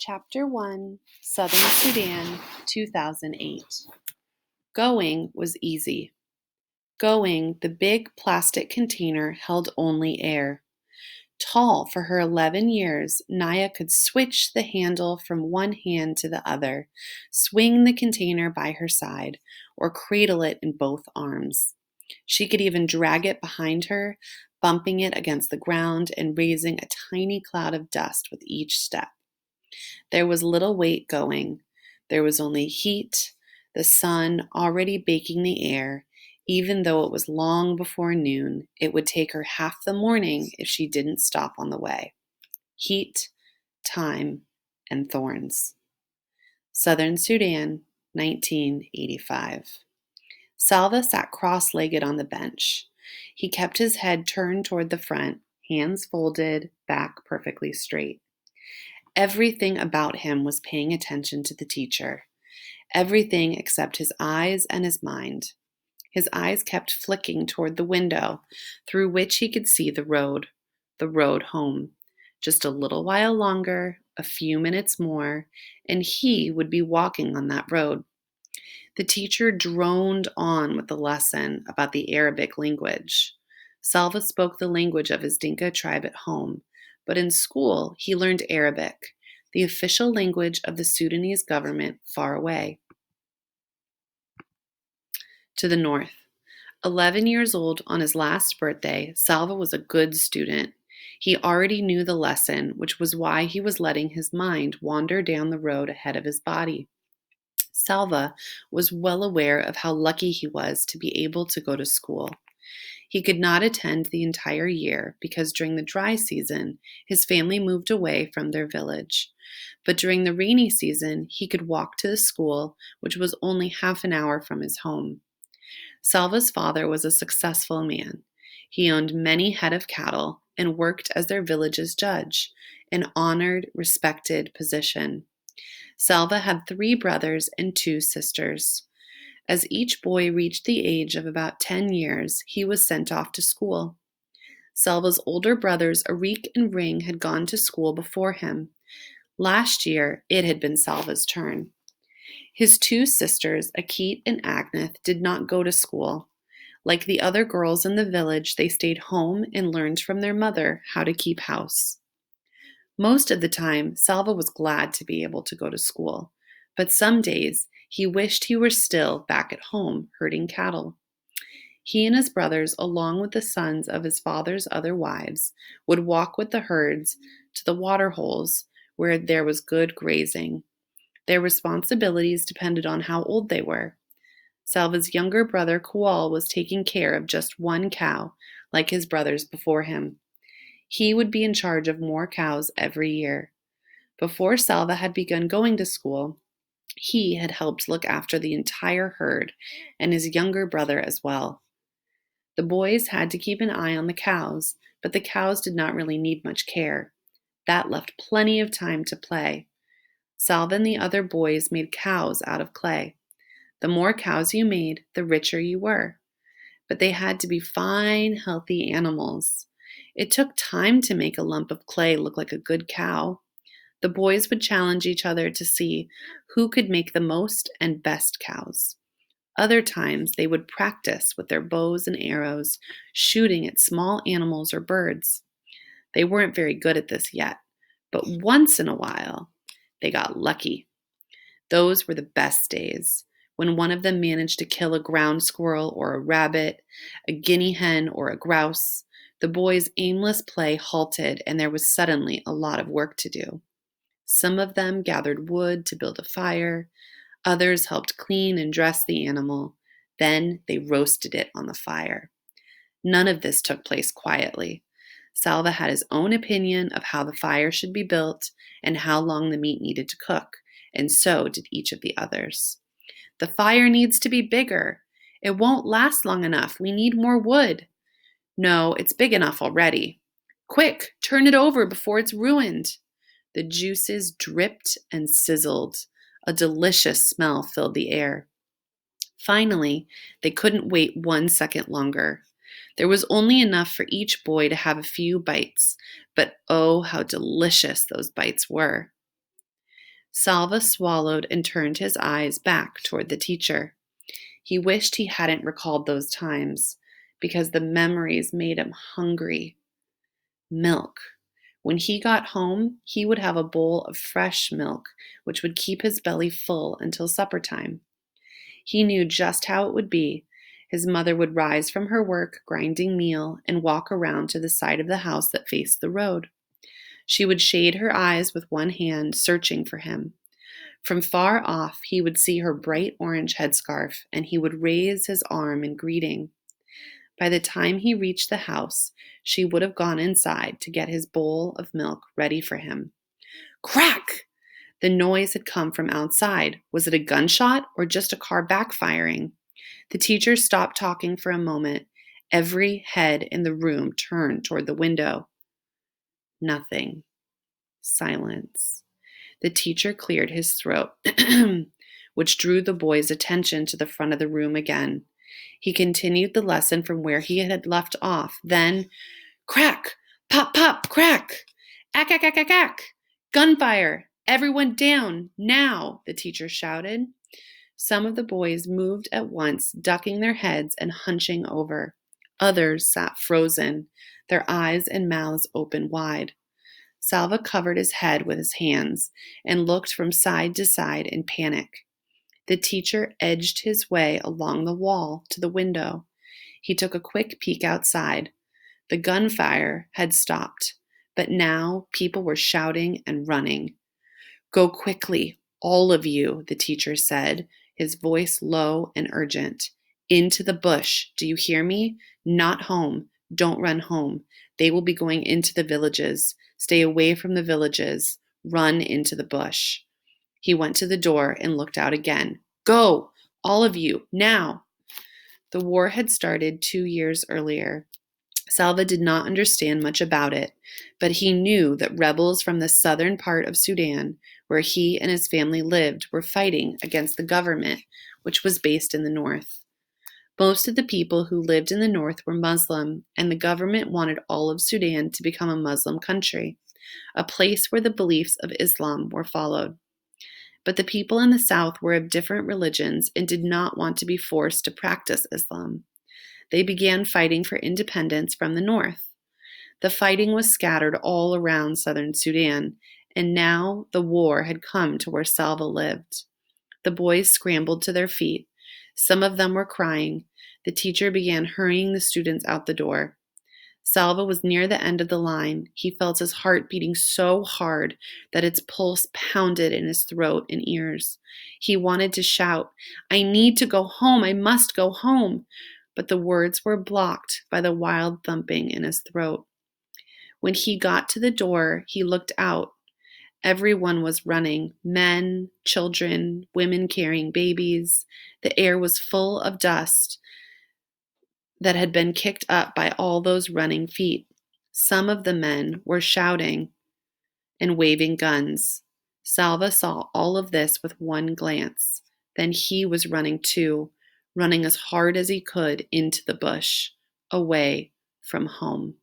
Chapter 1, Southern Sudan, 2008. Going was easy. Going, the big plastic container held only air. Tall for her 11 years, Naya could switch the handle from one hand to the other, swing the container by her side, or cradle it in both arms. She could even drag it behind her, bumping it against the ground and raising a tiny cloud of dust with each step. There was little weight going. There was only heat, the sun already baking the air. Even though it was long before noon, it would take her half the morning if she didn't stop on the way. Heat, time, and thorns. Southern Sudan, 1985. Salva sat cross-legged on the bench. He kept his head turned toward the front, hands folded, back perfectly straight. Everything about him was paying attention to the teacher. Everything except his eyes and his mind. His eyes kept flicking toward the window, through which he could see the road home. Just a little while longer, a few minutes more, and he would be walking on that road. The teacher droned on with the lesson about the Arabic language. Salva spoke the language of his Dinka tribe at home, but in school he learned Arabic, the official language of the Sudanese government far away. To the north. 11 years old on his last birthday, Salva was a good student. He already knew the lesson, which was why he was letting his mind wander down the road ahead of his body. Salva was well aware of how lucky he was to be able to go to school. He could not attend the entire year because during the dry season, his family moved away from their village. But during the rainy season, he could walk to the school, which was only half an hour from his home. Salva's father was a successful man. He owned many head of cattle and worked as their village's judge, an honored, respected position. Salva had 3 brothers and 2 sisters. As each boy reached the age of about 10 years, he was sent off to school. Salva's older brothers, Arik and Ring, had gone to school before him. Last year, it had been Salva's turn. His 2 sisters, Akit and Agneth, did not go to school. Like the other girls in the village, they stayed home and learned from their mother how to keep house. Most of the time, Salva was glad to be able to go to school, but some days he wished he were still back at home herding cattle. He and his brothers, along with the sons of his father's other wives, would walk with the herds to the water holes where there was good grazing. Their responsibilities depended on how old they were. Salva's younger brother, Kual, was taking care of just 1 cow, like his brothers before him. He would be in charge of more cows every year. Before Salva had begun going to school, he had helped look after the entire herd and his younger brother as well. The boys had to keep an eye on the cows, but the cows did not really need much care. That left plenty of time to play. Salva and the other boys made cows out of clay. The more cows you made, the richer you were. But they had to be fine, healthy animals. It took time to make a lump of clay look like a good cow. The boys would challenge each other to see who could make the most and best cows. Other times, they would practice with their bows and arrows, shooting at small animals or birds. They weren't very good at this yet, but once in a while, they got lucky. Those were the best days, when one of them managed to kill a ground squirrel or a rabbit, a guinea hen or a grouse. The boys' aimless play halted, and there was suddenly a lot of work to do. Some of them gathered wood to build a fire. Others helped clean and dress the animal. Then they roasted it on the fire. None of this took place quietly. Salva had his own opinion of how the fire should be built and how long the meat needed to cook, and so did each of the others. The fire needs to be bigger. It won't last long enough. We need more wood. No, it's big enough already. Quick, turn it over before it's ruined. The juices dripped and sizzled. A delicious smell filled the air. Finally, they couldn't wait 1 second longer. There was only enough for each boy to have a few bites, but oh, how delicious those bites were. Salva swallowed and turned his eyes back toward the teacher. He wished he hadn't recalled those times, because the memories made him hungry. Milk. When he got home, he would have a bowl of fresh milk, which would keep his belly full until supper time. He knew just how it would be. His mother would rise from her work grinding meal and walk around to the side of the house that faced the road. She would shade her eyes with one hand, searching for him. From far off, he would see her bright orange headscarf, and he would raise his arm in greeting. By the time he reached the house, she would have gone inside to get his bowl of milk ready for him. Crack! The noise had come from outside. Was it a gunshot or just a car backfiring? The teacher stopped talking for a moment. Every head in the room turned toward the window. Nothing. Silence. The teacher cleared his throat, which drew the boys' attention to the front of the room again. He continued the lesson from where he had left off. Then, crack! Pop, pop, crack! Ack, ack, ack, ack, ack! Gunfire! Everyone down! Now! The teacher shouted. Some of the boys moved at once, ducking their heads and hunching over. Others sat frozen, their eyes and mouths open wide. Salva covered his head with his hands and looked from side to side in panic. The teacher edged his way along the wall to the window. He took a quick peek outside. The gunfire had stopped, but now people were shouting and running. Go quickly, all of you, the teacher said, his voice low and urgent. Into the bush, do you hear me? Not home. Don't run home. They will be going into the villages. Stay away from the villages. Run into the bush. He went to the door and looked out again. Go! All of you, now! The war had started 2 years earlier. Salva did not understand much about it, but he knew that rebels from the southern part of Sudan, where he and his family lived, were fighting against the government, which was based in the north. Most of the people who lived in the north were Muslim, and the government wanted all of Sudan to become a Muslim country, a place where the beliefs of Islam were followed. But the people in the south were of different religions and did not want to be forced to practice Islam. They began fighting for independence from the north. The fighting was scattered all around southern Sudan, and now the war had come to where Salva lived. The boys scrambled to their feet. Some of them were crying. The teacher began hurrying the students out the door. Salva was near the end of the line. He felt his heart beating so hard that its pulse pounded in his throat and ears. He wanted to shout, I need to go home. I must go home. But the words were blocked by the wild thumping in his throat. When he got to the door, he looked out. Everyone was running, men, children, women carrying babies. The air was full of dust that had been kicked up by all those running feet. Some of the men were shouting and waving guns. Salva saw all of this with one glance. Then he was running too, running as hard as he could into the bush, away from home.